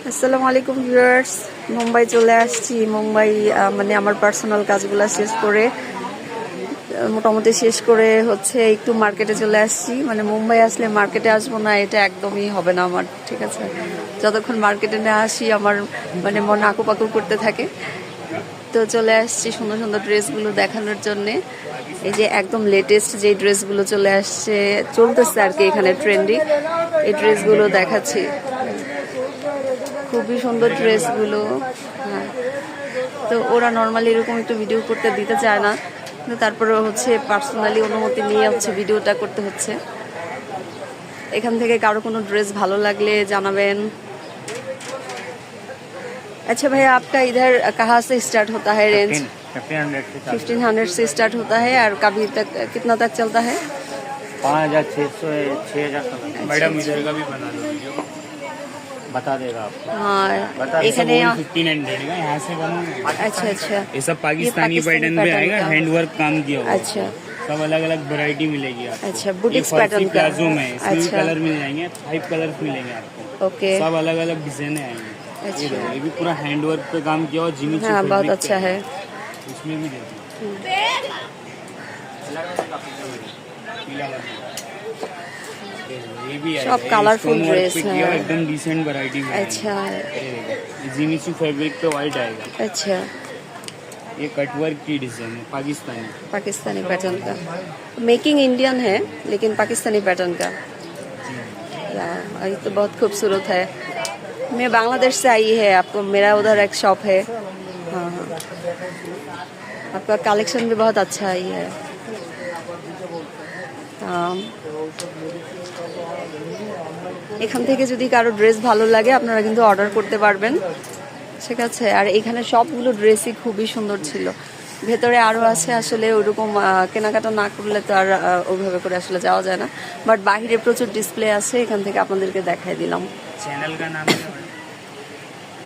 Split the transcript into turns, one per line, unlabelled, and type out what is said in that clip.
আসসালামু আলাইকুম ভিউয়ার্স, মুম্বাই চলে আসছি। মুম্বাই মানে আমার পার্সোনাল কাজগুলো শেষ করে মোটামুটি শেষ করে হচ্ছে একটু মার্কেটে চলে আসছি। মানে মুম্বাই আসলে মার্কেটে আসবো না এটা একদমই হবে না আমার, ঠিক আছে? যতক্ষণ মার্কেটে না আসি আমার মানে মন আঁকুপাকু করতে থাকে। তো চলে আসছি সুন্দর সুন্দর ড্রেসগুলো দেখানোর জন্যে। এই যে একদম লেটেস্ট যে ড্রেসগুলো চলে আসছে, চলতেছে আর কি এখানে ট্রেন্ডি, এই ড্রেসগুলো দেখাচ্ছি। খুবই সুন্দর ড্রেসগুলো। হ্যাঁ, তো ওরা নর্মালি এরকম একটু ভিডিও করতে দিতে চায় না, কিন্তু তারপরে হচ্ছে পার্সোনালি অনুমতি নিয়ে হচ্ছে ভিডিওটা করতে হচ্ছে। এখান থেকে কারো কোনো ড্রেস ভালো লাগলে জানাবেন। अच्छा भैया, आपका इधर कहाँ से स्टार्ट होता है रेंज? 1500 से स्टार्ट होता है और कभी तक कितना तक चलता है?
5600 6000 तक। मैडम इधर का भी बना लो, बता देगा आपको।
हाँ,
एखाने 1500 का यहाँ से बना।
अच्छा अच्छा,
ये सब पाकिस्तानी पैटर्न पे आएगा, हैंडवर्क काम किया हुआ।
अच्छा,
सब अलग अलग वैरायटी मिलेगी आपको।
अच्छा, बुटीक्स
ये
पैटर्न का।
प्लाजो में इसमें भी
अच्छा,
कलर मिल जाएंगे, 5 कलर्स मिलेंगे आपको।
ओके,
सब अलग अलग डिजाइन आएंगे।
अच्छा।
ये देखो, ये भी पूरा हैंडवर्क पे काम किया हुआ, जिमी
हाँ बहुत अच्छा है।
इसमें भी देखो ये भी
सब कलरफुल ड्रेस है।
एकदम डिसेंट वैरायटी में।
अच्छा है,
जिमिचू फैब्रिक पे व्हाइट आएगा।
अच्छा,
ये कटवर्क की डिजाइन है, पाकिस्तानी।
पाकिस्तानी पैटर्न का। मेकिंग इंडियन है लेकिन पाकिस्तानी पैटर्न का। यार ये तो बहुत खूबसूरत है। मैं बांग्लादेश से आई है, आपको मेरा उधर एक शॉप है। हाँ हाँ, आपका कलेक्शन भी बहुत अच्छा ही है। এখান থেকে যদি কারো ড্রেস ভালো লাগে আপনারা কিন্তু অর্ডার করতে পারবেন, ঠিক আছে? আর এখানে সবগুলো ড্রেসই খুবই সুন্দর ছিল। ভেতরে আরও আছে, আসলে ওইরকম কেনাকাটা না করলে তো আর ওইভাবে করে আসলে যাওয়া যায় না, বাট বাহিরে প্রচুর ডিসপ্লে আছে, এখান থেকে আপনাদেরকে দেখাই দিলাম।
चैनल का नाम है